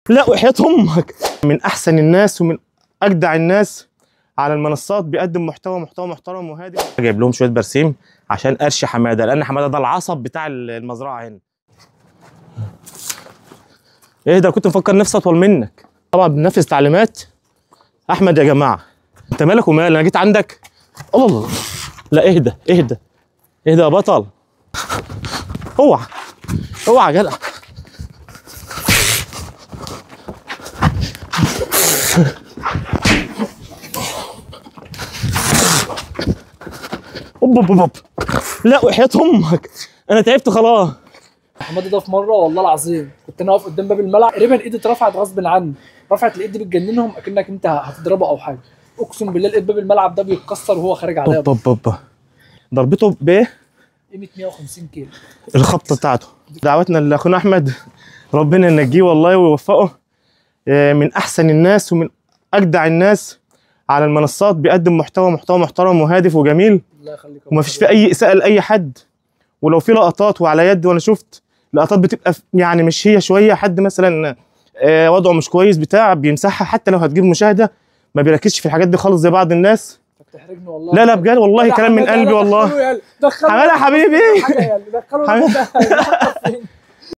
لا وحياة امك، من احسن الناس ومن اجدع الناس على المنصات، بيقدم محتوى محترم وهادف. جايب لهم شويه برسيم عشان قرش حماده، لان حماده ده العصب بتاع المزرعه هنا. ايه ده، كنت مفكر نفسي اطول منك. طبعا بننفذ تعليمات احمد. يا جماعه انت مالك ومال، انا جيت عندك. الله الله، لا اهدى اهدى اهدى يا بطل. اوعى اوعى يا جدع. اوب لا وحياة امك، انا تعبت خلاص. حماده ده في مره والله العظيم كنت انا واقف قدام باب الملعب، تقريبا ايدي اترفعت غصب عني، رفعت الايد دي بتجننهم اكنك انت هتضربه او حاجه. اقسم بالله لقيت باب الملعب ده بيتكسر وهو خارج عليا. اوب ضربته بايه؟ قيمه 150 كيلو الخبطه بتاعته. دعوتنا لاخونا احمد، ربنا ينجيه والله ويوفقه. من احسن الناس ومن اجدع الناس على المنصات، بيقدم محتوى محترم وهادف وجميل. الله يخليك. ومفيش فيه اي اساءه لاي حد. ولو في لقطات وعلى يد، وانا شفت لقطات بتبقى يعني مش هي شويه، حد مثلا وضعه مش كويس بتاع بيمسحها، حتى لو هتجيب مشاهده ما بيركزش في الحاجات دي خالص زي بعض الناس. بتحرجني والله. لا بجد والله كلام من قلبي والله. دخلوا حماده حبيبي. دخلوا